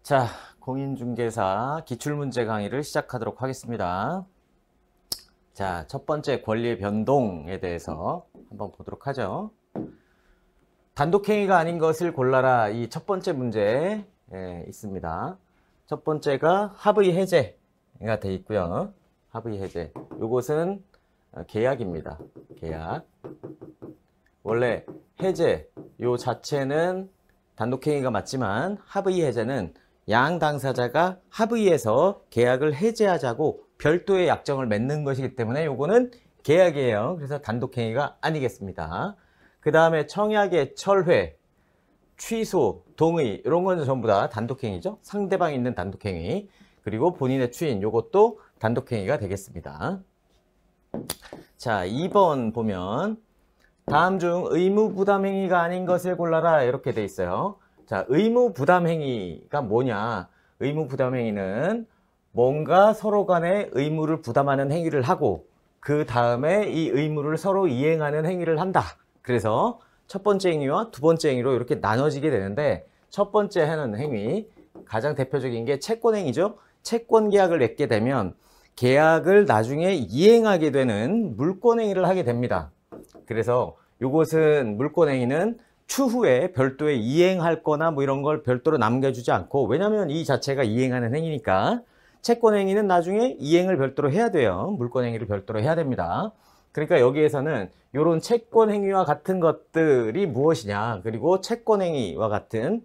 자, 공인중개사 기출문제 강의를 시작하도록 하겠습니다. 자, 첫 번째 권리의 변동에 대해서 한번 보도록 하죠. 단독행위가 아닌 것을 골라라. 이 첫 번째 문제에 있습니다. 첫 번째가 합의 해제가 되어 있고요. 합의 해제. 요것은 계약입니다. 계약. 원래 해제 요 자체는 단독행위가 맞지만 합의 해제는 양 당사자가 합의해서 계약을 해제하자고 별도의 약정을 맺는 것이기 때문에 요거는 계약이에요. 그래서 단독행위가 아니겠습니다. 그 다음에 청약의 철회, 취소, 동의 이런 건 전부 다 단독행위죠. 상대방이 있는 단독행위. 그리고 본인의 추인 요것도 단독행위가 되겠습니다. 자, 2번 보면 다음 중 의무부담행위가 아닌 것을 골라라 이렇게 돼 있어요. 자, 의무부담행위가 뭐냐? 의무부담행위는 뭔가 서로 간에 의무를 부담하는 행위를 하고 그 다음에 이 의무를 서로 이행하는 행위를 한다. 그래서 첫 번째 행위와 두 번째 행위로 이렇게 나눠지게 되는데 첫 번째 하는 행위, 가장 대표적인 게 채권행위죠. 채권계약을 맺게 되면 계약을 나중에 이행하게 되는 물권행위를 하게 됩니다. 그래서 이것은 물권행위는 추후에 별도의 이행할 거나 뭐 이런 걸 별도로 남겨주지 않고, 왜냐하면 이 자체가 이행하는 행위니까 채권행위는 나중에 이행을 별도로 해야 돼요. 물권행위를 별도로 해야 됩니다. 그러니까 여기에서는 이런 채권행위와 같은 것들이 무엇이냐, 그리고 채권행위와 같은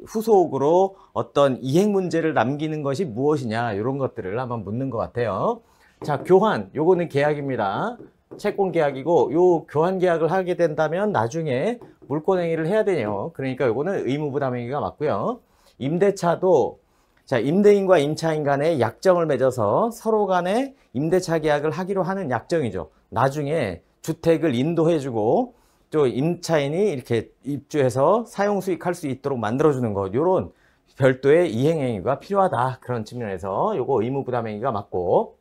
후속으로 어떤 이행 문제를 남기는 것이 무엇이냐, 이런 것들을 한번 묻는 것 같아요. 자, 교환, 요거는 계약입니다. 채권 계약이고, 요 교환 계약을 하게 된다면 나중에 물권행위를 해야 되네요. 그러니까 요거는 의무부담행위가 맞고요. 임대차도, 자, 임대인과 임차인 간에 약정을 맺어서 서로 간에 임대차 계약을 하기로 하는 약정이죠. 나중에 주택을 인도해주고 또 임차인이 이렇게 입주해서 사용 수익할 수 있도록 만들어주는 것, 요런 별도의 이행행위가 필요하다. 그런 측면에서 요거 의무부담행위가 맞고,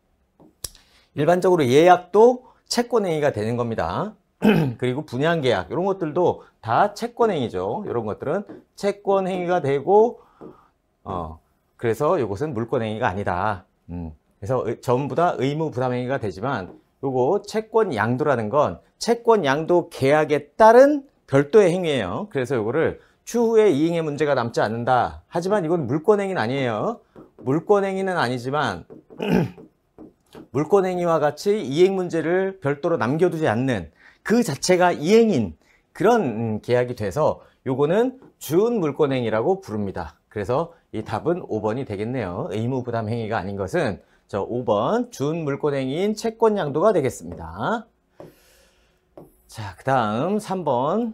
일반적으로 예약도 채권행위가 되는 겁니다. 그리고 분양계약 이런 것들도 다 채권행위죠. 이런 것들은 채권행위가 되고 그래서 이것은 물권행위가 아니다. 그래서 전부 다 의무부담행위가 되지만 요거 채권양도라는 건 채권양도 계약에 따른 별도의 행위예요. 그래서 요거를 추후에 이행의 문제가 남지 않는다. 하지만 이건 물권행위는 아니에요. 물권행위는 아니지만 물권행위와 같이 이행 문제를 별도로 남겨두지 않는 그 자체가 이행인 그런 계약이 돼서 요거는 준물권행위라고 부릅니다. 그래서 이 답은 5번이 되겠네요. 의무부담행위가 아닌 것은 저 5번 준물권행위인 채권양도가 되겠습니다. 자, 그 다음 3번.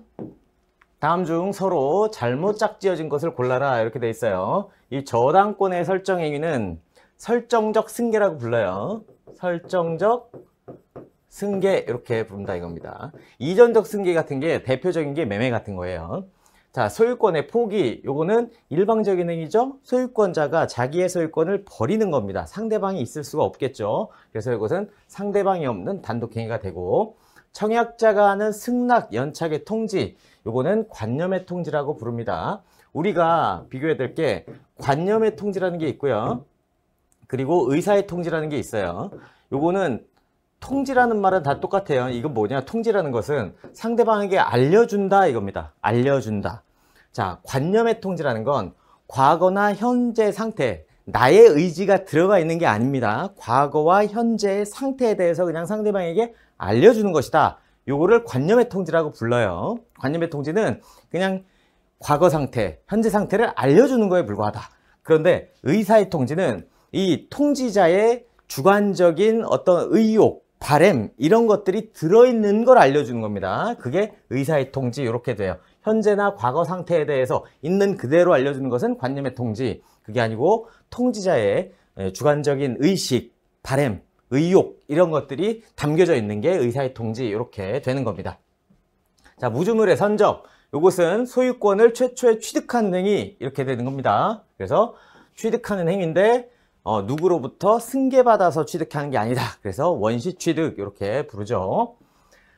다음 중 서로 잘못 짝지어진 것을 골라라 이렇게 돼 있어요. 이 저당권의 설정행위는 설정적 승계라고 불러요. 설정적 승계 이렇게 부른다 이겁니다. 이전적 승계 같은 게 대표적인 게 매매 같은 거예요. 자, 소유권의 포기, 요거는 일방적인 행위죠. 소유권자가 자기의 소유권을 버리는 겁니다. 상대방이 있을 수가 없겠죠. 그래서 이것은 상대방이 없는 단독행위가 되고, 청약자가 하는 승낙, 연착의 통지, 요거는 관념의 통지라고 부릅니다. 우리가 비교해야 될 게 관념의 통지라는 게 있고요. 그리고 의사의 통지라는 게 있어요. 요거는 통지라는 말은 다 똑같아요. 이건 뭐냐? 통지라는 것은 상대방에게 알려준다 이겁니다. 알려준다. 자, 관념의 통지라는 건 과거나 현재 상태, 나의 의지가 들어가 있는 게 아닙니다. 과거와 현재의 상태에 대해서 그냥 상대방에게 알려주는 것이다. 요거를 관념의 통지라고 불러요. 관념의 통지는 그냥 과거 상태, 현재 상태를 알려주는 거에 불과하다. 그런데 의사의 통지는 이 통지자의 주관적인 어떤 의욕, 바램 이런 것들이 들어있는 걸 알려주는 겁니다. 그게 의사의 통지 이렇게 돼요. 현재나 과거 상태에 대해서 있는 그대로 알려주는 것은 관념의 통지. 그게 아니고 통지자의 주관적인 의식, 바램, 의욕 이런 것들이 담겨져 있는 게 의사의 통지 이렇게 되는 겁니다. 자, 무주물의 선적. 이것은 소유권을 최초에 취득하는 행위 이렇게 되는 겁니다. 그래서 취득하는 행위인데 누구로부터 승계받아서 취득하는 게 아니다. 그래서 원시 취득 이렇게 부르죠.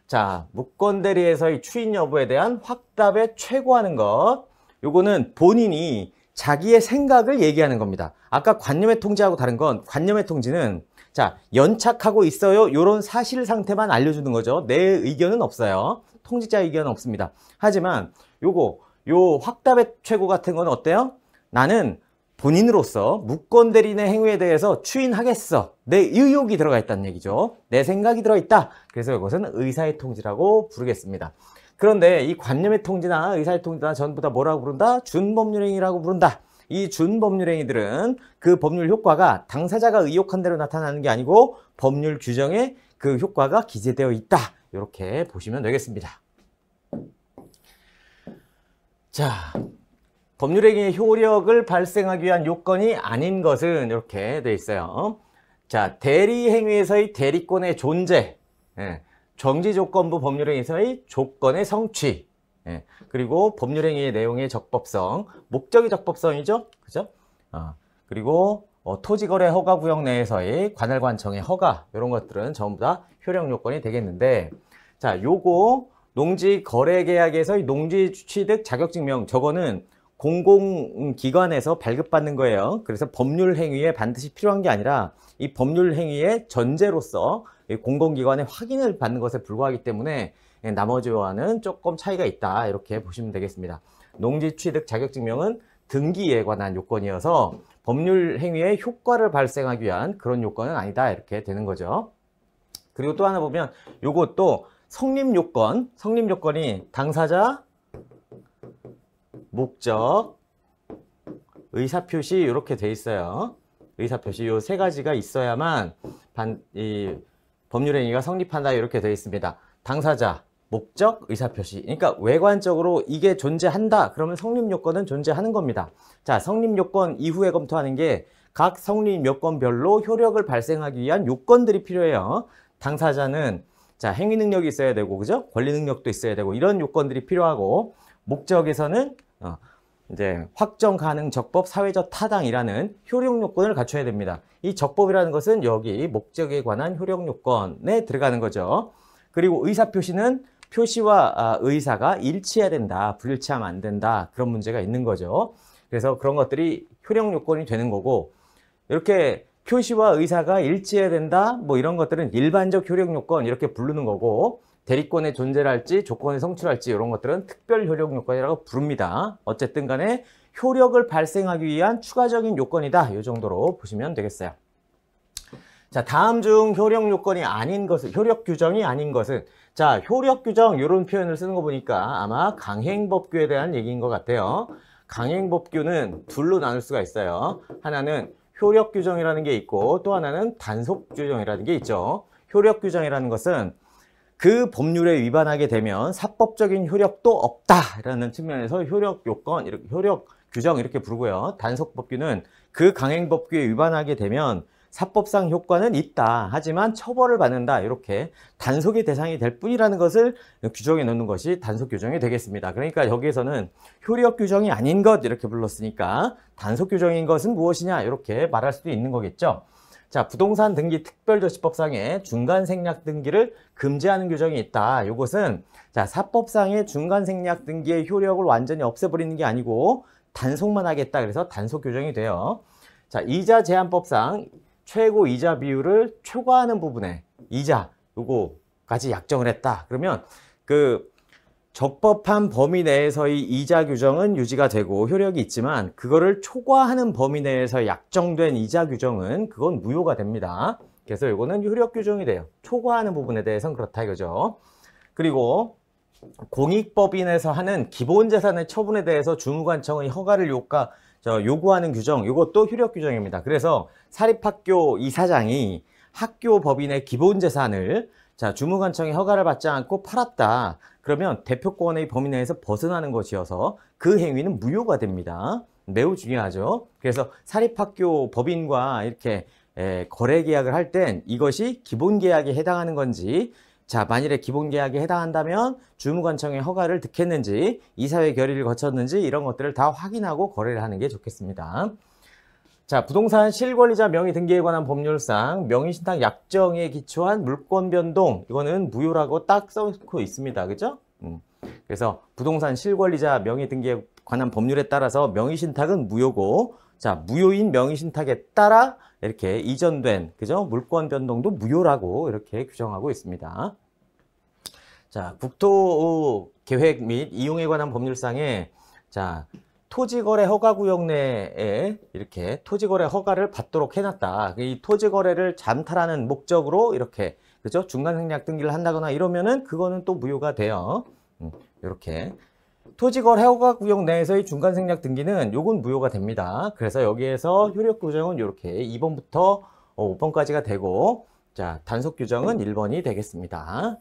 자, 무권대리에서의 추인 여부에 대한 확답에 최고하는 것. 요거는 본인이 자기의 생각을 얘기하는 겁니다. 아까 관념의 통지하고 다른 건 관념의 통지는 자, 연착하고 있어요. 이런 사실 상태만 알려주는 거죠. 내 의견은 없어요. 통지자 의견은 없습니다. 하지만 요 확답의 최고 같은 건 어때요? 나는 본인으로서 무권 대리인의 행위에 대해서 추인하겠어. 내 의욕이 들어가 있다는 얘기죠. 내 생각이 들어있다. 그래서 이것은 의사의 통지라고 부르겠습니다. 그런데 이 관념의 통지나 의사의 통지나 전부 다 뭐라고 부른다? 준법률행위라고 부른다. 이 준법률행위들은 그 법률 효과가 당사자가 의혹한 대로 나타나는 게 아니고 법률 규정에 그 효과가 기재되어 있다. 이렇게 보시면 되겠습니다. 자, 법률행위의 효력을 발생하기 위한 요건이 아닌 것은 이렇게 돼 있어요. 자, 대리행위에서의 대리권의 존재, 정지조건부 법률행위에서의 조건의 성취, 그리고 법률행위의 내용의 적법성, 목적이 적법성이죠, 그죠? 그리고 토지거래 허가구역 내에서의 관할관청의 허가, 이런 것들은 전부 다 효력 요건이 되겠는데, 자, 요거 농지거래계약에서의 농지취득 자격증명, 저거는 공공기관에서 발급받는 거예요. 그래서 법률행위에 반드시 필요한 게 아니라 이 법률행위의 전제로서 공공기관의 확인을 받는 것에 불과하기 때문에 나머지와는 조금 차이가 있다. 이렇게 보시면 되겠습니다. 농지취득 자격증명은 등기에 관한 요건이어서 법률행위의 효과를 발생하기 위한 그런 요건은 아니다. 이렇게 되는 거죠. 그리고 또 하나 보면 요것도 성립요건, 성립요건이 당사자, 목적, 의사표시 이렇게 돼 있어요. 의사표시 요 세 가지가 있어야만 이 법률행위가 성립한다 이렇게 돼 있습니다. 당사자, 목적, 의사표시. 그러니까 외관적으로 이게 존재한다. 그러면 성립요건은 존재하는 겁니다. 자, 성립요건 이후에 검토하는 게 각 성립요건별로 효력을 발생하기 위한 요건들이 필요해요. 당사자는 자, 행위 능력이 있어야 되고, 그죠? 권리 능력도 있어야 되고, 이런 요건들이 필요하고, 목적에서는 이제 확정 가능 적법 사회적 타당이라는 효력 요건을 갖춰야 됩니다. 이 적법이라는 것은 여기 목적에 관한 효력 요건에 들어가는 거죠. 그리고 의사표시는 표시와 의사가 일치해야 된다. 불일치하면 안 된다. 그런 문제가 있는 거죠. 그래서 그런 것들이 효력 요건이 되는 거고, 이렇게 표시와 의사가 일치해야 된다. 뭐 이런 것들은 일반적 효력 요건 이렇게 부르는 거고, 대리권의 존재랄지 조건의 성취랄지 이런 것들은 특별 효력 요건이라고 부릅니다. 어쨌든 간에 효력을 발생하기 위한 추가적인 요건이다. 이 정도로 보시면 되겠어요. 자, 다음 중 효력 요건이 아닌 것은, 효력 규정이 아닌 것은, 자, 효력 규정 이런 표현을 쓰는 거 보니까 아마 강행법규에 대한 얘기인 것 같아요. 강행법규는 둘로 나눌 수가 있어요. 하나는 효력 규정이라는 게 있고 또 하나는 단속 규정이라는 게 있죠. 효력 규정이라는 것은 그 법률에 위반하게 되면 사법적인 효력도 없다라는 측면에서 효력 요건, 효력 규정 이렇게 부르고요. 단속법규는 그 강행법규에 위반하게 되면 사법상 효과는 있다. 하지만 처벌을 받는다. 이렇게 단속의 대상이 될 뿐이라는 것을 규정해 놓는 것이 단속 규정이 되겠습니다. 그러니까 여기에서는 효력 규정이 아닌 것 이렇게 불렀으니까 단속 규정인 것은 무엇이냐 이렇게 말할 수도 있는 거겠죠. 자, 부동산 등기 특별조치법상에 중간 생략 등기를 금지하는 규정이 있다. 이것은 자, 사법상의 중간 생략 등기의 효력을 완전히 없애버리는 게 아니고 단속만 하겠다. 그래서 단속 규정이 돼요. 자, 이자 제한법상 최고 이자 비율을 초과하는 부분에 이자 요거까지 약정을 했다. 그러면 그 적법한 범위 내에서의 이자 규정은 유지가 되고 효력이 있지만 그거를 초과하는 범위 내에서 약정된 이자 규정은 그건 무효가 됩니다. 그래서 이거는 효력 규정이 돼요. 초과하는 부분에 대해서는 그렇다 이거죠. 그리고 공익법인에서 하는 기본재산의 처분에 대해서 주무관청의 허가를 요구하는 규정, 이것도 효력 규정입니다. 그래서 사립학교 이사장이 학교 법인의 기본재산을 자, 주무관청의 허가를 받지 않고 팔았다. 그러면 대표권의 범위 내에서 벗어나는 것이어서 그 행위는 무효가 됩니다. 매우 중요하죠. 그래서 사립학교 법인과 이렇게 거래 계약을 할 땐 이것이 기본계약에 해당하는 건지, 자, 만일에 기본계약에 해당한다면 주무관청의 허가를 득했는지, 이사회 결의를 거쳤는지 이런 것들을 다 확인하고 거래를 하는 게 좋겠습니다. 자, 부동산 실권리자 명의 등기에 관한 법률상 명의신탁 약정에 기초한 물권 변동, 이거는 무효라고 딱 써놓고 있습니다. 그죠? 그래서 부동산 실권리자 명의 등기에 관한 법률에 따라서 명의신탁은 무효고, 자, 무효인 명의신탁에 따라 이렇게 이전된, 그죠? 물권 변동도 무효라고 이렇게 규정하고 있습니다. 자, 국토 계획 및 이용에 관한 법률상에, 자, 토지거래 허가구역 내에 이렇게 토지거래 허가를 받도록 해놨다. 이 토지거래를 잠탈하는 목적으로 이렇게, 그죠? 중간생략 등기를 한다거나 이러면은 그거는 또 무효가 돼요. 이렇게. 토지거래 허가구역 내에서의 중간생략 등기는 요건 무효가 됩니다. 그래서 여기에서 효력 규정은 이렇게 2번부터 5번까지가 되고, 자, 단속 규정은 1번이 되겠습니다.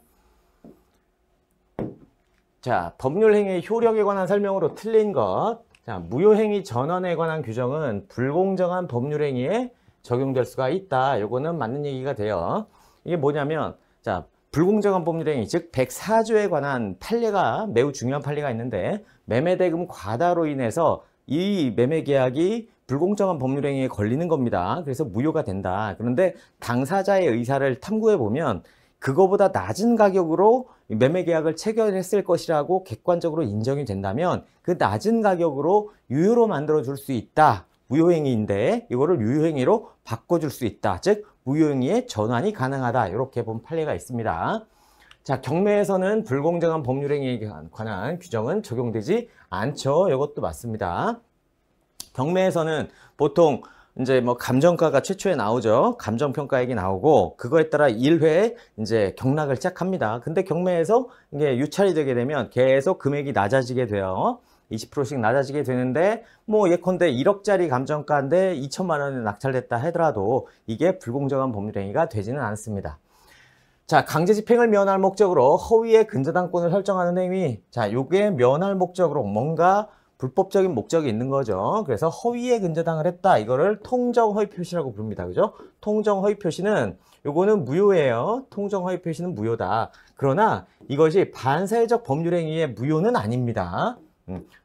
자, 법률행위의 효력에 관한 설명으로 틀린 것. 자, 무효행위 전환에 관한 규정은 불공정한 법률행위에 적용될 수가 있다. 요거는 맞는 얘기가 돼요. 이게 뭐냐면, 자, 불공정한 법률행위, 즉 104조에 관한 판례가 매우 중요한 판례가 있는데, 매매대금 과다로 인해서 이 매매계약이 불공정한 법률행위에 걸리는 겁니다. 그래서 무효가 된다. 그런데 당사자의 의사를 탐구해 보면 그거보다 낮은 가격으로 매매계약을 체결했을 것이라고 객관적으로 인정이 된다면 그 낮은 가격으로 유효로 만들어 줄 수 있다. 무효행위인데 이거를 유효행위로 바꿔줄 수 있다. 즉 무효행위의 전환이 가능하다. 이렇게 본 판례가 있습니다. 자, 경매에서는 불공정한 법률행위에 관한 규정은 적용되지 않죠. 이것도 맞습니다. 경매에서는 보통 이제 뭐 감정가가 최초에 나오죠. 감정평가액이 나오고 그거에 따라 1회 이제 경락을 시작합니다. 근데 경매에서 이게 유찰이 되게 되면 계속 금액이 낮아지게 돼요. 20%씩 낮아지게 되는데 뭐 예컨대 1억짜리 감정가인데 2천만 원에 낙찰됐다 하더라도 이게 불공정한 법률행위가 되지는 않습니다. 자, 강제집행을 면할 목적으로 허위의 근저당권을 설정하는 행위. 자, 요게 면할 목적으로 뭔가 불법적인 목적이 있는 거죠. 그래서 허위의 근저당을 했다. 이거를 통정허위 표시라고 부릅니다. 그죠? 통정허위 표시는 요거는 무효예요. 통정허위 표시는 무효다. 그러나 이것이 반사회적 법률행위의 무효는 아닙니다.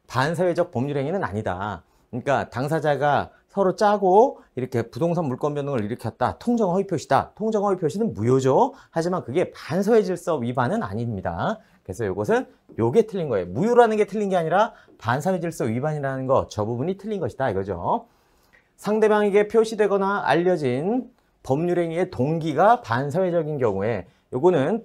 반사회적 법률행위는 아니다. 그러니까 당사자가 서로 짜고 이렇게 부동산 물권 변동을 일으켰다. 통정허위 표시다. 통정허위 표시는 무효죠. 하지만 그게 반사회 질서 위반은 아닙니다. 그래서 이것은 요게 틀린 거예요. 무효라는 게 틀린 게 아니라 반사회 질서 위반이라는 거, 저 부분이 틀린 것이다 이거죠. 상대방에게 표시되거나 알려진 법률행위의 동기가 반사회적인 경우에 요거는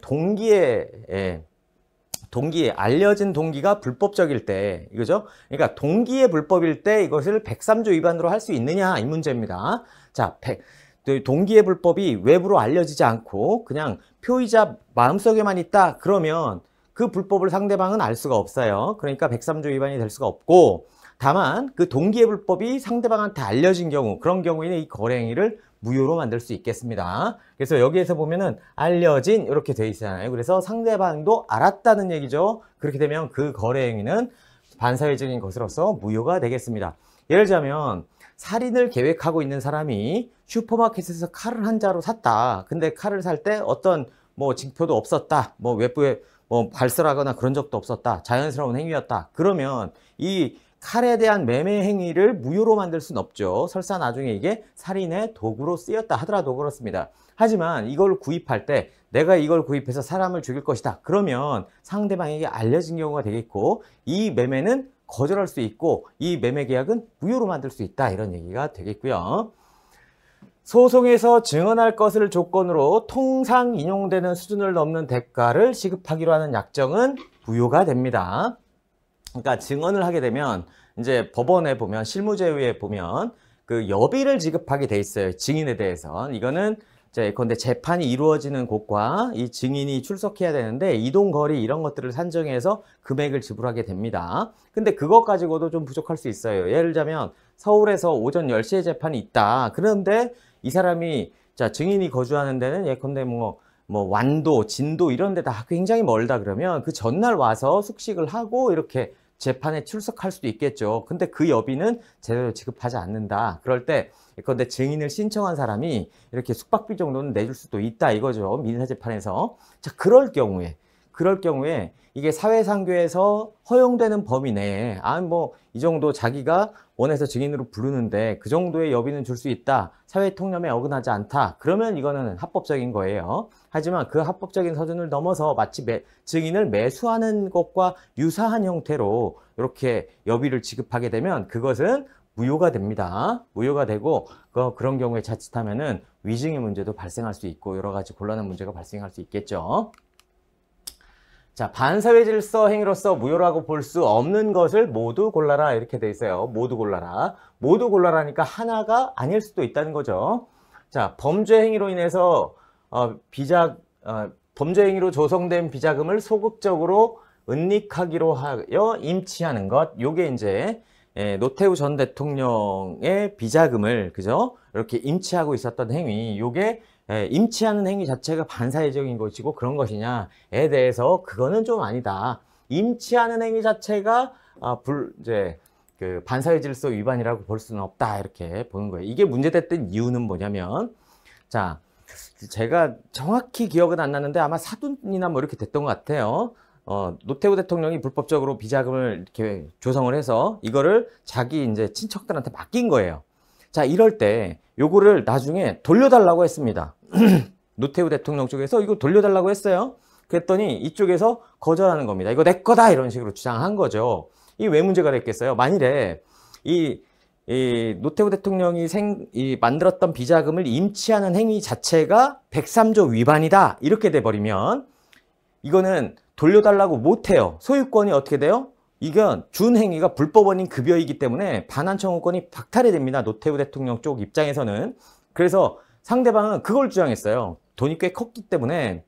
동기에 알려진 동기가 불법적일 때 이거죠. 그러니까 동기의 불법일 때 이것을 103조 위반으로 할 수 있느냐 이 문제입니다. 자, 동기의 불법이 외부로 알려지지 않고 그냥 표의자 마음속에만 있다 그러면 그 불법을 상대방은 알 수가 없어요. 그러니까 103조 위반이 될 수가 없고, 다만 그 동기의 불법이 상대방한테 알려진 경우, 그런 경우에는 이 거래 행위를 무효로 만들 수 있겠습니다. 그래서 여기에서 보면은 알려진 이렇게 돼 있잖아요. 그래서 상대방도 알았다는 얘기죠. 그렇게 되면 그 거래 행위는 반사회적인 것으로서 무효가 되겠습니다. 예를 들자면 살인을 계획하고 있는 사람이 슈퍼마켓에서 칼을 한 자루 샀다. 근데 칼을 살 때 어떤 뭐 징표도 없었다. 뭐 외부에 뭐 발설하거나 그런 적도 없었다. 자연스러운 행위였다. 그러면 이 칼에 대한 매매 행위를 무효로 만들 수는 없죠. 설사 나중에 이게 살인의 도구로 쓰였다 하더라도 그렇습니다. 하지만 이걸 구입할 때 내가 이걸 구입해서 사람을 죽일 것이다. 그러면 상대방에게 알려진 경우가 되겠고 이 매매는 거절할 수 있고 이 매매 계약은 무효로 만들 수 있다. 이런 얘기가 되겠고요. 소송에서 증언할 것을 조건으로 통상 인용되는 수준을 넘는 대가를 지급하기로 하는 약정은 무효가 됩니다. 그러니까 증언을 하게 되면 이제 법원에 보면 실무제휴에 보면 그 여비를 지급하게 돼 있어요. 증인에 대해서. 이거는 예컨대 재판이 이루어지는 곳과 이 증인이 출석해야 되는데 이동거리 이런 것들을 산정해서 금액을 지불하게 됩니다. 근데 그것 가지고도 좀 부족할 수 있어요. 예를 들자면 서울에서 오전 10시에 재판이 있다. 그런데 이 사람이 자 증인이 거주하는 데는 예컨대 뭐 완도, 진도 이런 데다 굉장히 멀다 그러면 그 전날 와서 숙식을 하고 이렇게 재판에 출석할 수도 있겠죠. 근데 그 여비는 제대로 지급하지 않는다. 그럴 때 예컨대 증인을 신청한 사람이 이렇게 숙박비 정도는 내줄 수도 있다 이거죠. 민사재판에서. 자, 그럴 경우에 그럴 경우에 이게 사회상규에서 허용되는 범위 내에 뭐 이 정도 자기가 원해서 증인으로 부르는데 그 정도의 여비는 줄 수 있다. 사회통념에 어긋나지 않다. 그러면 이거는 합법적인 거예요. 하지만 그 합법적인 서준을 넘어서 마치 증인을 매수하는 것과 유사한 형태로 이렇게 여비를 지급하게 되면 그것은 무효가 됩니다. 무효가 되고 그런 경우에 자칫하면은 위증의 문제도 발생할 수 있고 여러 가지 곤란한 문제가 발생할 수 있겠죠. 자, 반사회 질서 행위로서 무효라고 볼 수 없는 것을 모두 골라라 이렇게 돼 있어요. 모두 골라라. 모두 골라라니까 하나가 아닐 수도 있다는 거죠. 자, 범죄 행위로 인해서 범죄 행위로 조성된 비자금을 소극적으로 은닉하기로 하여 임치하는 것. 요게 이제 노태우 전 대통령의 비자금을 그죠? 이렇게 임치하고 있었던 행위. 요게 임치하는 행위 자체가 반사회적인 것이고 그런 것이냐에 대해서 그거는 좀 아니다. 임치하는 행위 자체가 그 반사회 질서 위반이라고 볼 수는 없다 이렇게 보는 거예요. 이게 문제됐던 이유는 뭐냐면 자 제가 정확히 기억은 안 나는데 아마 사돈이나 뭐 이렇게 됐던 것 같아요. 노태우 대통령이 불법적으로 비자금을 이렇게 조성을 해서 이거를 자기 이제 친척들한테 맡긴 거예요. 자, 이럴 때 요거를 나중에 돌려달라고 했습니다. 노태우 대통령 쪽에서 이거 돌려달라고 했어요. 그랬더니 이쪽에서 거절하는 겁니다. 이거 내 거다 이런 식으로 주장한 거죠. 이게 왜 문제가 됐겠어요? 만일에 이 노태우 대통령이 만들었던 비자금을 임치하는 행위 자체가 103조 위반이다 이렇게 돼버리면 이거는 돌려달라고 못해요. 소유권이 어떻게 돼요? 이건 준 행위가 불법원인 급여이기 때문에 반환 청구권이 박탈이 됩니다. 노태우 대통령 쪽 입장에서는. 그래서 상대방은 그걸 주장했어요. 돈이 꽤 컸기 때문에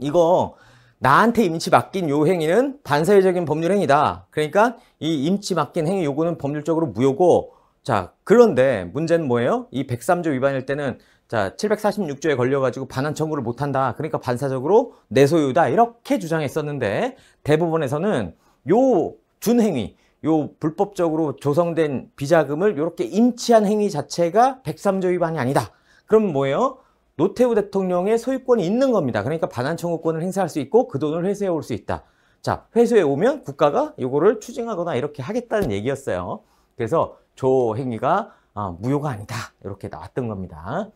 이거 나한테 임치 맡긴 요 행위는 반사회적인 법률 행위다. 그러니까 이 임치 맡긴 행위 요거는 법률적으로 무효고 자 그런데 문제는 뭐예요? 이 103조 위반일 때는 자 746조에 걸려가지고 반환 청구를 못한다. 그러니까 반사적으로 내 소유다. 이렇게 주장했었는데 대법원에서는 요 준행위, 요 불법적으로 조성된 비자금을 이렇게 임치한 행위 자체가 103조 위반이 아니다. 그럼 뭐예요? 노태우 대통령의 소유권이 있는 겁니다. 그러니까 반환 청구권을 행사할 수 있고 그 돈을 회수해 올 수 있다. 자, 회수해 오면 국가가 요거를 추징하거나 이렇게 하겠다는 얘기였어요. 그래서 조 행위가 무효가 아니다. 이렇게 나왔던 겁니다.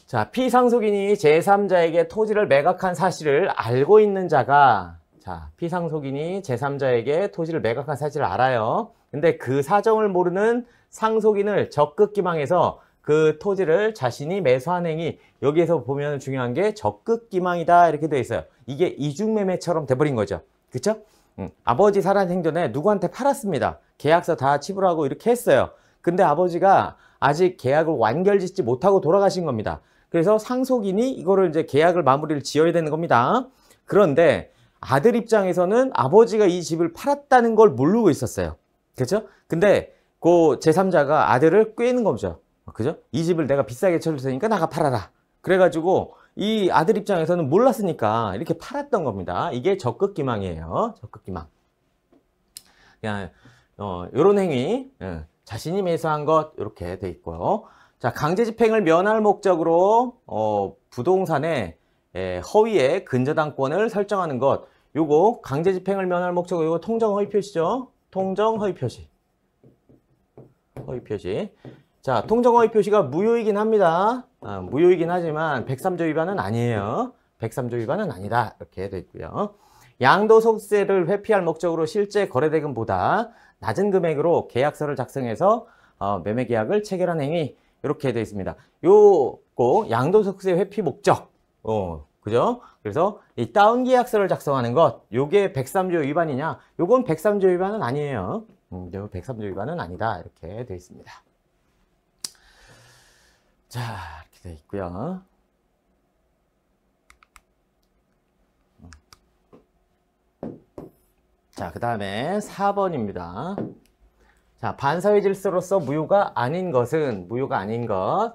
자, 피상속인이 제3자에게 토지를 매각한 사실을 알고 있는 자가 자, 피상속인이 제3자에게 토지를 매각한 사실을 알아요. 근데 그 사정을 모르는 상속인을 적극 기망해서 그 토지를 자신이 매수한 행위 여기에서 보면 중요한 게 적극 기망이다 이렇게 되어 있어요. 이게 이중매매처럼 돼버린 거죠. 그쵸? 아버지 살아 생전에 누구한테 팔았습니다. 계약서 다 치부하고 이렇게 했어요. 근데 아버지가 아직 계약을 완결짓지 못하고 돌아가신 겁니다. 그래서 상속인이 이거를 이제 계약을 마무리를 지어야 되는 겁니다. 그런데 아들 입장에서는 아버지가 이 집을 팔았다는 걸 모르고 있었어요. 그렇죠? 근데 그 제3자가 아들을 꿰는 거죠. 그죠? 이 집을 내가 비싸게 쳐줄 테니까 나가 팔아라. 그래가지고 이 아들 입장에서는 몰랐으니까 이렇게 팔았던 겁니다. 이게 적극기망이에요. 적극기망. 그냥 요런 행위 자신이 매수한 것 이렇게 돼 있고요. 자, 강제집행을 면할 목적으로 부동산에 허위의 근저당권을 설정하는 것. 요거 강제집행을 면할 목적으로 요거 통정허위 표시죠. 통정허위 표시. 허위 표시. 자, 통정허위 표시가 무효이긴 합니다. 무효이긴 하지만 103조 위반은 아니에요. 103조 위반은 아니다. 이렇게 되어 있고요. 양도소득세를 회피할 목적으로 실제 거래대금보다 낮은 금액으로 계약서를 작성해서 매매계약을 체결한 행위 이렇게 되어 있습니다. 요거 양도소득세 회피 목적 그죠? 그래서 이 다운 계약서를 작성하는 것 요게 103조 위반이냐? 요건 103조 위반은 아니에요. 요 103조 위반은 아니다. 이렇게 되어 있습니다. 자, 이렇게 되어 있고요. 자, 그 다음에 4번입니다. 자, 반사회 질서로서 무효가 아닌 것은 무효가 아닌 것.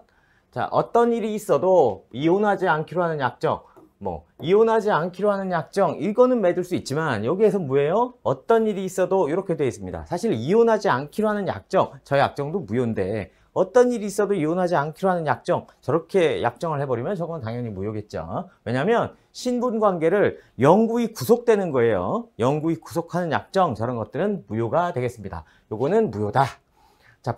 자, 어떤 일이 있어도 이혼하지 않기로 하는 약정. 뭐 이혼하지 않기로 하는 약정, 이거는 맺을 수 있지만 여기에서 뭐예요? 어떤 일이 있어도 이렇게 되어 있습니다. 사실 이혼하지 않기로 하는 약정, 저 약정도 무효인데 어떤 일이 있어도 이혼하지 않기로 하는 약정, 저렇게 약정을 해버리면 저건 당연히 무효겠죠. 왜냐하면 신분관계를 영구히 구속되는 거예요. 영구히 구속하는 약정, 저런 것들은 무효가 되겠습니다. 요거는 무효다. 자,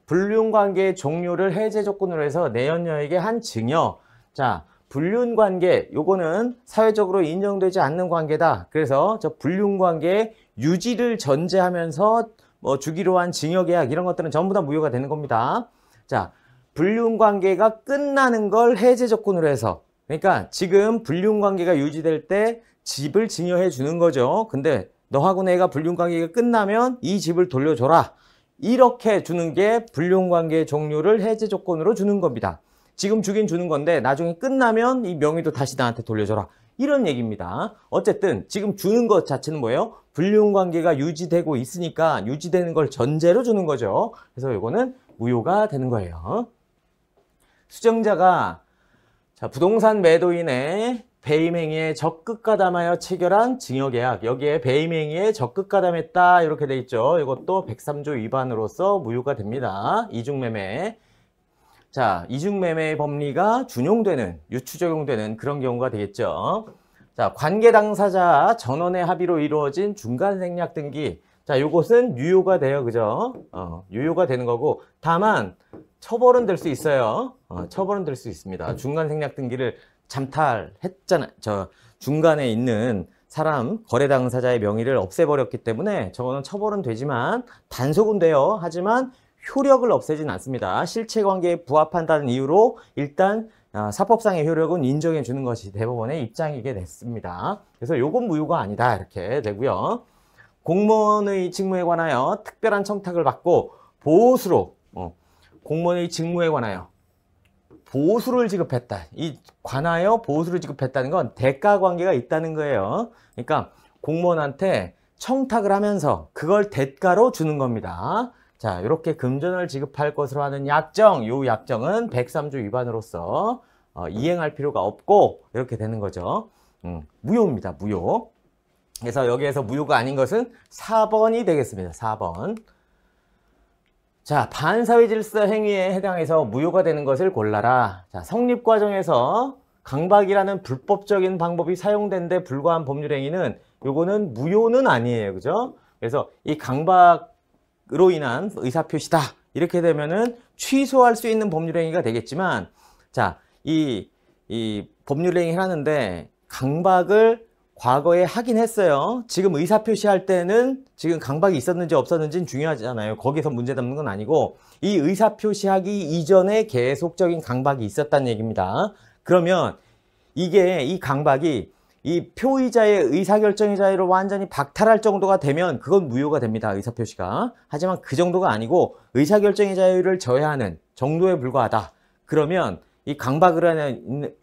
불륜관계의 종료를 해제 조건으로 해서 내연녀에게 한 증여. 자, 불륜관계, 요거는 사회적으로 인정되지 않는 관계다. 그래서 저 불륜관계 유지를 전제하면서 뭐 주기로 한 증여계약 이런 것들은 전부 다 무효가 되는 겁니다. 자, 불륜관계가 끝나는 걸 해제 조건으로 해서, 그러니까 지금 불륜관계가 유지될 때 집을 증여해 주는 거죠. 근데 너하고 내가 불륜관계가 끝나면 이 집을 돌려줘라. 이렇게 주는 게 불륜관계 종료를 해제 조건으로 주는 겁니다. 지금 주긴 주는 건데 나중에 끝나면 이 명의도 다시 나한테 돌려줘라. 이런 얘기입니다. 어쨌든 지금 주는 것 자체는 뭐예요? 불륜관계가 유지되고 있으니까 유지되는 걸 전제로 주는 거죠. 그래서 이거는 무효가 되는 거예요. 수정자가 부동산 매도인의 배임행위에 적극 가담하여 체결한 증여계약, 여기에 배임행위에 적극 가담했다 이렇게 돼 있죠. 이것도 103조 위반으로서 무효가 됩니다. 이중매매. 자, 이중매매의 법리가 준용되는, 유추 적용되는 그런 경우가 되겠죠. 자, 관계 당사자 전원의 합의로 이루어진 중간 생략 등기. 자, 요것은 유효가 돼요. 그죠? 유효가 되는 거고, 다만 처벌은 될 수 있어요. 처벌은 될 수 있습니다. 중간 생략 등기를 잠탈했잖아요. 저 중간에 있는 사람, 거래 당사자의 명의를 없애버렸기 때문에 저거는 처벌은 되지만 단속은 돼요. 하지만 효력을 없애진 않습니다. 실체관계에 부합한다는 이유로 일단 사법상의 효력은 인정해 주는 것이 대법원의 입장이게 됐습니다. 그래서 요건 무효가 아니다 이렇게 되고요. 공무원의 직무에 관하여 특별한 청탁을 받고 보수로 공무원의 직무에 관하여 보수를 지급했다. 이 관하여 보수를 지급했다는 건 대가 관계가 있다는 거예요. 그러니까 공무원한테 청탁을 하면서 그걸 대가로 주는 겁니다. 자, 이렇게 금전을 지급할 것으로 하는 약정, 이 약정은 103조 위반으로서 이행할 필요가 없고 이렇게 되는 거죠. 무효입니다. 무효. 그래서 여기에서 무효가 아닌 것은 4번이 되겠습니다. 4번. 자, 반사회 질서 행위에 해당해서 무효가 되는 것을 골라라. 자, 성립 과정에서 강박이라는 불법적인 방법이 사용된 데 불과한 법률 행위는 요거는 무효는 아니에요. 그죠? 그래서 이 강박으로 인한 의사표시다. 이렇게 되면은 취소할 수 있는 법률 행위가 되겠지만, 자, 이 법률 행위를 하는데 강박을 과거에 하긴 했어요. 지금 의사표시할 때는 지금 강박이 있었는지 없었는지는 중요하잖아요. 거기서 문제 담는 건 아니고 이 의사표시하기 이전에 계속적인 강박이 있었다는 얘기입니다. 그러면 이게 이 강박이 이 표의자의 의사결정의 자유를 완전히 박탈할 정도가 되면 그건 무효가 됩니다. 의사표시가. 하지만 그 정도가 아니고 의사결정의 자유를 저해하는 정도에 불과하다. 그러면 이 강박으로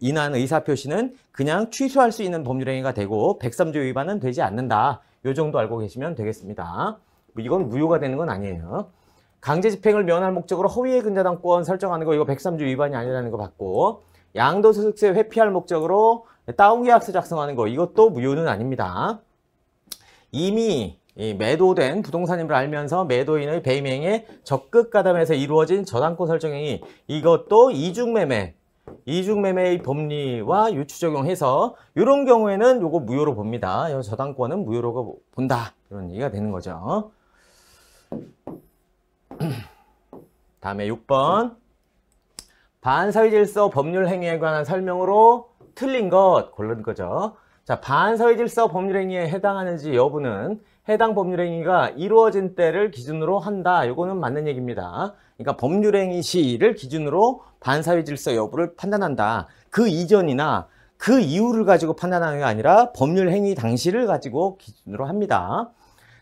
인한 의사표시는 그냥 취소할 수 있는 법률행위가 되고 103조 위반은 되지 않는다. 이 정도 알고 계시면 되겠습니다. 이건 무효가 되는 건 아니에요. 강제집행을 면할 목적으로 허위의 근저당권 설정하는 거 이거 103조 위반이 아니라는 거 봤고, 양도소득세 회피할 목적으로 다운계약서 작성하는 거 이것도 무효는 아닙니다. 이미 매도된 부동산임을 알면서 매도인의 배임행위에 적극 가담해서 이루어진 저당권 설정행위 이것도 이중매매의 법리와 유추 적용해서 이런 경우에는 요거 무효로 봅니다. 이 저당권은 무효로 본다 이런 얘기가 되는 거죠. 다음에 6번 반사회질서 법률 행위에 관한 설명으로 틀린 것 고른 거죠. 자, 반사회질서 법률 행위에 해당하는지 여부는 해당 법률 행위가 이루어진 때를 기준으로 한다. 이거는 맞는 얘기입니다. 그러니까 법률 행위 시를 기준으로 반사회 질서 여부를 판단한다. 그 이전이나 그 이후를 가지고 판단하는 게 아니라 법률 행위 당시를 가지고 기준으로 합니다.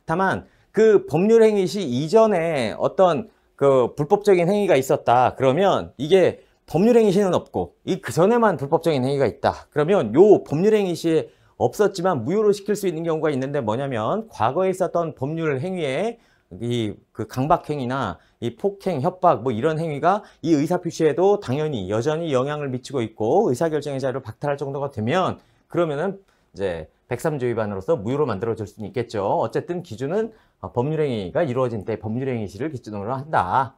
다만 그 법률 행위 시 이전에 어떤 그 불법적인 행위가 있었다. 그러면 이게 법률 행위 시는 없고 그 전에만 불법적인 행위가 있다. 그러면 요 법률 행위 시에 없었지만 무효로 시킬 수 있는 경우가 있는데 뭐냐면 과거에 있었던 법률 행위에 그 강박행위나 이 폭행, 협박 뭐 이런 행위가 이 의사표시에도 당연히 여전히 영향을 미치고 있고 의사결정의 자유를 박탈할 정도가 되면 그러면은 이제 103조 위반으로서 무효로 만들어질 수는 있겠죠. 어쨌든 기준은 법률행위가 이루어진 때 법률행위 시를 기준으로 한다.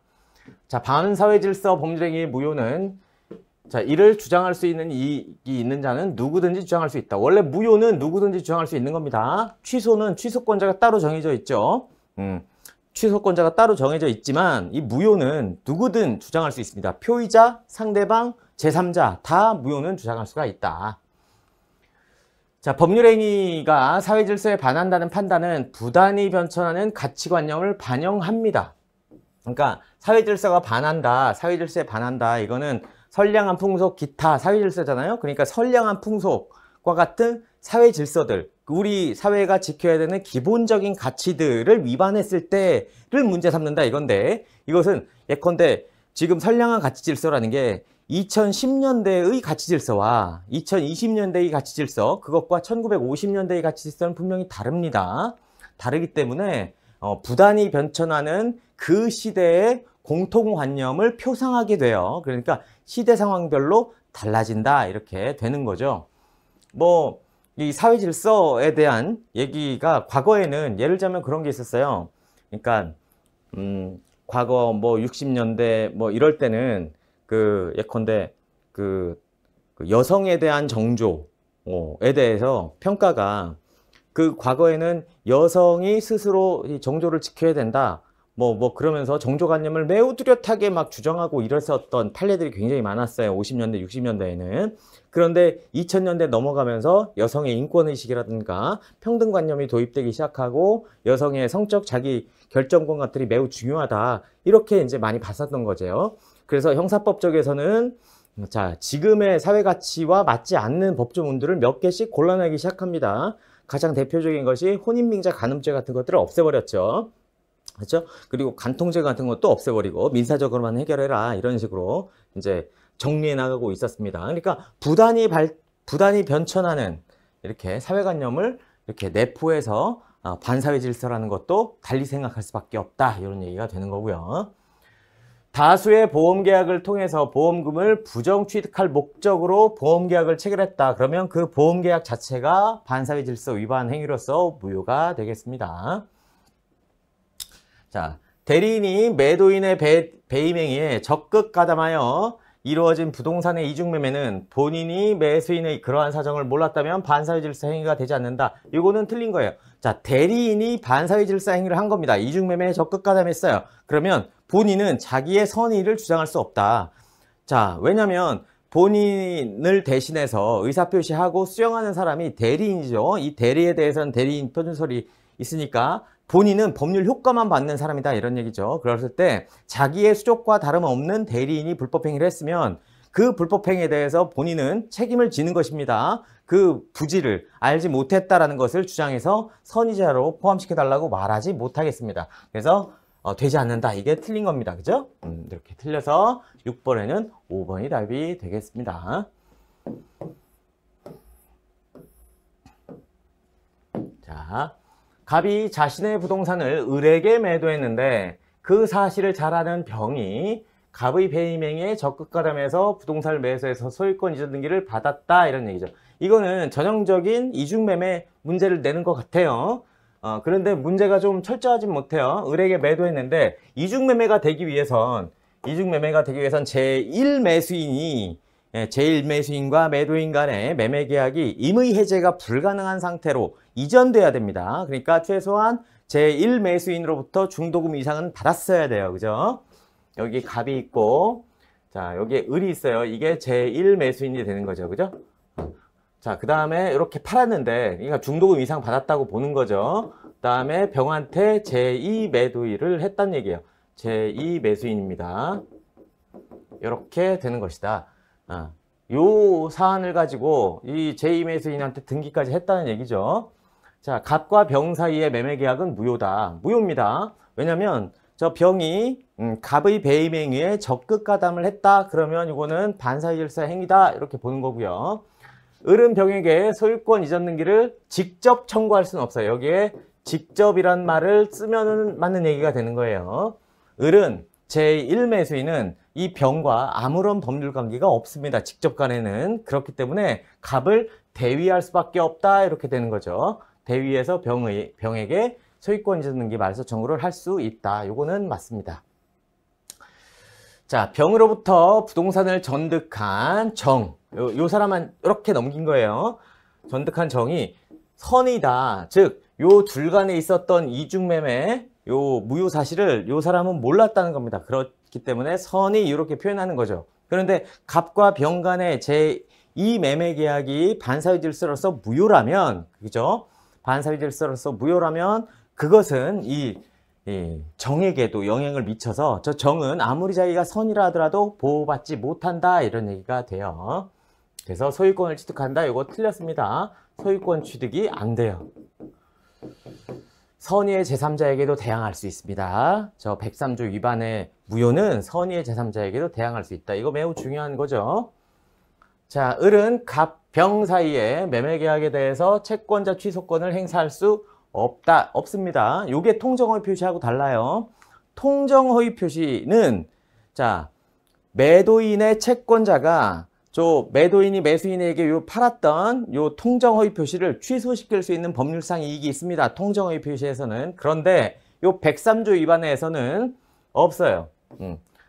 자, 반사회질서 법률행위 무효는 자, 이를 주장할 수 있는 이익이 있는 자는 누구든지 주장할 수 있다. 원래 무효는 누구든지 주장할 수 있는 겁니다. 취소는 취소권자가 따로 정해져 있죠. 취소권자가 따로 정해져 있지만 이 무효는 누구든 주장할 수 있습니다. 표의자, 상대방, 제3자 다 무효는 주장할 수가 있다. 자, 법률행위가 사회질서에 반한다는 판단은 부단히 변천하는 가치관념을 반영합니다. 그러니까 사회질서가 반한다, 사회질서에 반한다. 이거는 선량한 풍속, 기타 사회질서잖아요. 그러니까 선량한 풍속과 같은 사회질서들, 우리 사회가 지켜야 되는 기본적인 가치들을 위반했을 때를 문제 삼는다 이건데, 이것은 예컨대 지금 선량한 가치질서라는 게 2010년대의 가치질서와 2020년대의 가치질서, 그것과 1950년대의 가치질서는 분명히 다릅니다. 다르기 때문에 부단히 변천하는 그 시대의 공통관념을 표상하게 돼요. 그러니까 시대 상황별로 달라진다 이렇게 되는 거죠. 뭐 이 사회 질서에 대한 얘기가 과거에는 예를 들자면 그런 게 있었어요. 그러니까 과거 뭐 60년대 뭐 이럴 때는 그 예컨대 그 여성에 대한 정조에 대해서 평가가 그 과거에는 여성이 스스로 이 정조를 지켜야 된다. 뭐 그러면서 정조관념을 매우 뚜렷하게 막 주장하고 이랬었던 판례들이 굉장히 많았어요. 50년대, 60년대에는. 그런데 2000년대 넘어가면서 여성의 인권의식이라든가 평등관념이 도입되기 시작하고 여성의 성적 자기 결정권 같들이 매우 중요하다. 이렇게 이제 많이 봤었던 거죠. 그래서 형사법 쪽에서는 자, 지금의 사회가치와 맞지 않는 법조문들을 몇 개씩 골라내기 시작합니다. 가장 대표적인 것이 혼인빙자 간음죄 같은 것들을 없애버렸죠. 그렇죠? 그리고 간통죄 같은 것도 없애버리고 민사적으로만 해결해라 이런 식으로 이제 정리해 나가고 있었습니다. 그러니까 부단히 변천하는 이렇게 사회관념을 이렇게 내포해서 반사회 질서라는 것도 달리 생각할 수밖에 없다 이런 얘기가 되는 거고요. 다수의 보험계약을 통해서 보험금을 부정취득할 목적으로 보험계약을 체결했다. 그러면 그 보험계약 자체가 반사회 질서 위반 행위로서 무효가 되겠습니다. 자, 대리인이 매도인의 배임 행위에 적극 가담하여 이루어진 부동산의 이중매매는 본인이 매수인의 그러한 사정을 몰랐다면 반사회 질서 행위가 되지 않는다. 이거는 틀린 거예요. 자, 대리인이 반사회 질서 행위를 한 겁니다. 이중매매에 적극 가담했어요. 그러면 본인은 자기의 선의를 주장할 수 없다. 자, 왜냐면 본인을 대신해서 의사표시하고 수령하는 사람이 대리인이죠. 이 대리에 대해서는 대리인 표준설이 있으니까 본인은 법률 효과만 받는 사람이다 이런 얘기죠. 그랬을 때 자기의 수족과 다름없는 대리인이 불법행위를 했으면 그 불법행위에 대해서 본인은 책임을 지는 것입니다. 그 부지를 알지 못했다라는 것을 주장해서 선의자로 포함시켜달라고 말하지 못하겠습니다. 그래서 되지 않는다. 이게 틀린 겁니다. 그죠? 이렇게 틀려서 6번에는 5번이 답이 되겠습니다. 자, 갑이 자신의 부동산을 을에게 매도했는데 그 사실을 잘 아는 병이 갑의 배임행위에 적극 가담해서 부동산을 매수해서 소유권 이전 등기를 받았다 이런 얘기죠. 이거는 전형적인 이중매매 문제를 내는 것 같아요. 그런데 문제가 좀 철저하진 못해요. 을에게 매도했는데 이중매매가 되기 위해선 제1매수인이 제1매수인과 매도인 간의 매매계약이 임의 해제가 불가능한 상태로 이전돼야 됩니다. 그러니까 최소한 제1매수인으로부터 중도금 이상은 받았어야 돼요. 그죠? 여기 갑이 있고, 자, 여기에 을이 있어요. 이게 제1매수인이 되는 거죠. 그죠? 자, 그 다음에 이렇게 팔았는데, 그러니까 중도금 이상 받았다고 보는 거죠. 그 다음에 병한테 제2매도일을 했단 얘기예요. 제2매수인입니다. 이렇게 되는 것이다. 요 사안을 가지고 이 제2매수인한테 등기까지 했다는 얘기죠. 자, 갑과 병 사이의 매매계약은 무효다. 무효입니다. 왜냐면 저 병이 갑의 배임 행위에 적극 가담을 했다. 그러면 이거는 반사회 질서 행위다. 이렇게 보는 거고요. 을은 병에게 소유권 이전 등기를 직접 청구할 수는 없어요. 여기에 직접이란 말을 쓰면 맞는 얘기가 되는 거예요. 을은 제1매수인은 이 병과 아무런 법률 관계가 없습니다. 직접 간에는. 그렇기 때문에 갑을 대위할 수밖에 없다 이렇게 되는 거죠. 대위에서 병에게 소유권 이전 등기 말소 청구를 할 수 있다. 요거는 맞습니다. 자, 병으로부터 부동산을 전득한 정. 요 사람은 이렇게 넘긴 거예요. 전득한 정이 선이다. 즉, 요 둘 간에 있었던 이중매매, 요 무효 사실을 요 사람은 몰랐다는 겁니다. 그렇기 때문에 선이 이렇게 표현하는 거죠. 그런데 갑과 병 간의 제2 매매 계약이 반사회 질서로서 무효라면, 그죠? 반사회 질서로서 무효라면 그것은 이 정에게도 영향을 미쳐서 저 정은 아무리 자기가 선이라 하더라도 보호받지 못한다 이런 얘기가 돼요. 그래서 소유권을 취득한다. 이거 틀렸습니다. 소유권 취득이 안 돼요. 선의의 제3자에게도 대항할 수 있습니다. 저 103조 위반의 무효는 선의의 제3자에게도 대항할 수 있다. 이거 매우 중요한 거죠. 자, 을은 갑, 병 사이에 매매계약에 대해서 채권자 취소권을 행사할 수 없습니다. 이게 통정허위 표시하고 달라요. 통정허위 표시는 자, 매도인의 채권자가 저 매도인이 매수인에게 요 팔았던 요 통정허위 표시를 취소시킬 수 있는 법률상 이익이 있습니다. 통정허위 표시에서는. 그런데 요 103조 위반에서는 없어요.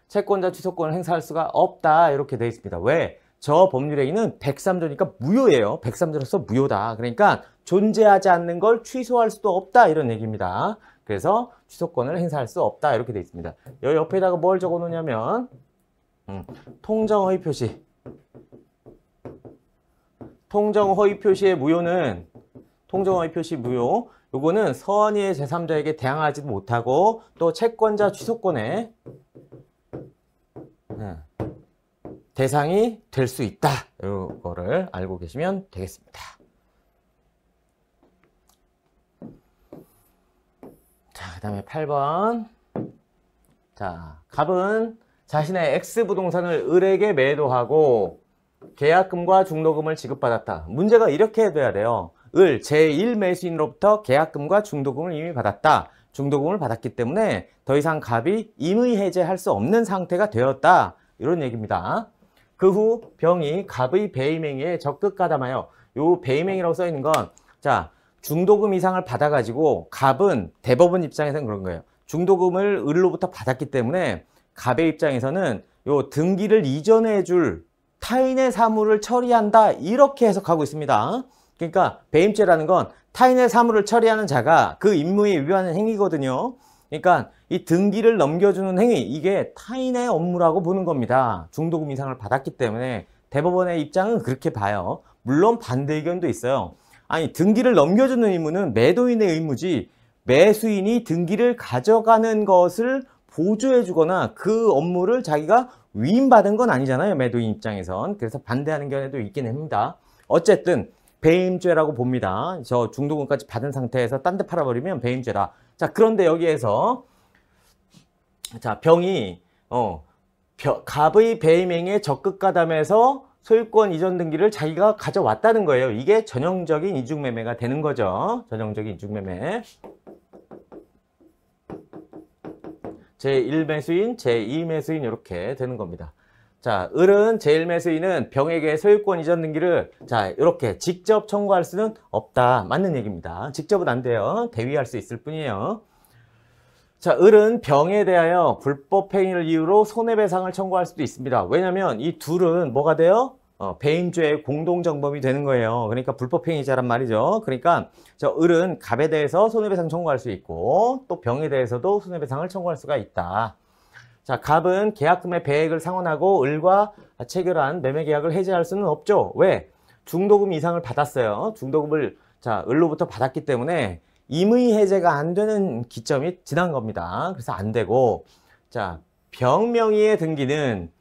채권자 취소권을 행사할 수가 없다 이렇게 되어 있습니다. 왜? 저 법률행위는 103조니까 무효예요. 103조로서 무효다. 그러니까 존재하지 않는 걸 취소할 수도 없다 이런 얘기입니다. 그래서 취소권을 행사할 수 없다 이렇게 되어 있습니다. 여기 옆에다가 뭘 적어 놓냐면 통정허위 표시. 통정허위 표시의 무효는 통정허위 표시 무효. 요거는 선의의 제3자에게 대항하지 못하고 또 채권자 취소권에 대상이 될 수 있다. 이거를 알고 계시면 되겠습니다. 자, 그 다음에 8번. 자, 갑은 자신의 X부동산을 을에게 매도하고 계약금과 중도금을 지급받았다. 문제가 이렇게 돼야 돼요. 을 제1매수인으로부터 계약금과 중도금을 이미 받았다. 중도금을 받았기 때문에 더 이상 갑이 임의 해제할 수 없는 상태가 되었다. 이런 얘기입니다. 그 후 병이 갑의 배임행위에 적극 가담하여 요 배임행위라고 써 있는 건 자, 중도금 이상을 받아가지고 갑은 대법원 입장에서는 그런 거예요. 중도금을 을로부터 받았기 때문에 갑의 입장에서는 요 등기를 이전해 줄 타인의 사물을 처리한다 이렇게 해석하고 있습니다. 그러니까 배임죄라는 건 타인의 사물을 처리하는 자가 그 임무에 위반하는 행위거든요. 그러니까 이 등기를 넘겨주는 행위 이게 타인의 업무라고 보는 겁니다. 중도금 이상을 받았기 때문에 대법원의 입장은 그렇게 봐요. 물론 반대 의견도 있어요. 아니 등기를 넘겨주는 의무는 매도인의 의무지 매수인이 등기를 가져가는 것을 보조해 주거나 그 업무를 자기가 위임받은 건 아니잖아요. 매도인 입장에선. 그래서 반대하는 견해도 있긴 합니다. 어쨌든 배임죄라고 봅니다. 저 중도금까지 받은 상태에서 딴 데 팔아버리면 배임죄다. 자, 그런데 여기에서 자, 병이 갑의 배임행위에 적극 가담해서 소유권 이전 등기를 자기가 가져왔다는 거예요. 이게 전형적인 이중매매가 되는 거죠. 전형적인 이중매매. 제1매수인, 제2매수인 이렇게 되는 겁니다. 자, 을은 제1매수인은 병에게 소유권 이전 등기를 자, 이렇게 직접 청구할 수는 없다. 맞는 얘기입니다. 직접은 안 돼요. 대위할 수 있을 뿐이에요. 자, 을은 병에 대하여 불법 행위를 이유로 손해배상을 청구할 수도 있습니다. 왜냐면 이 둘은 뭐가 돼요? 배임죄의 공동정범이 되는 거예요. 그러니까 불법 행위자란 말이죠. 그러니까 저 을은 갑에 대해서 손해배상 청구할 수 있고 또 병에 대해서도 손해배상을 청구할 수가 있다. 자, 갑은 계약금의 배액을 상환하고 을과 체결한 매매계약을 해지할 수는 없죠. 왜? 중도금 이상을 받았어요. 중도금을 자, 을로부터 받았기 때문에 임의 해제가 안 되는 기점이 지난 겁니다. 그래서 안 되고 자, 병 명의의 등기는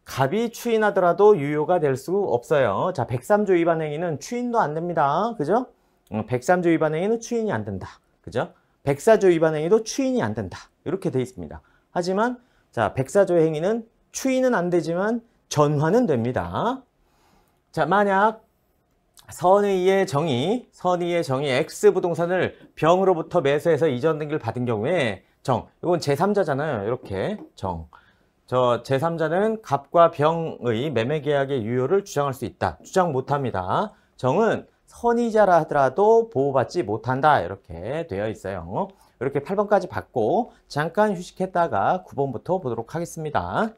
갑이 추인하더라도 유효가 될 수 없어요. 자, 103조 위반 행위는 추인도 안 됩니다. 그죠? 103조 위반 행위는 추인이 안 된다. 그죠? 104조 위반 행위도 추인이 안 된다. 이렇게 돼 있습니다. 하지만 자, 104조 행위는 추인은 안 되지만 전환은 됩니다. 자, 만약 선의의 정의 X 부동산을 병으로부터 매수해서 이전 등기를 받은 경우에 이건 제3자잖아요. 이렇게 저 제3자는 갑과 병의 매매 계약의 유효를 주장할 수 있다. 주장 못합니다. 정은 선의자라 하더라도 보호받지 못한다. 이렇게 되어 있어요. 이렇게 8번까지 받고 잠깐 휴식했다가 9번부터 보도록 하겠습니다.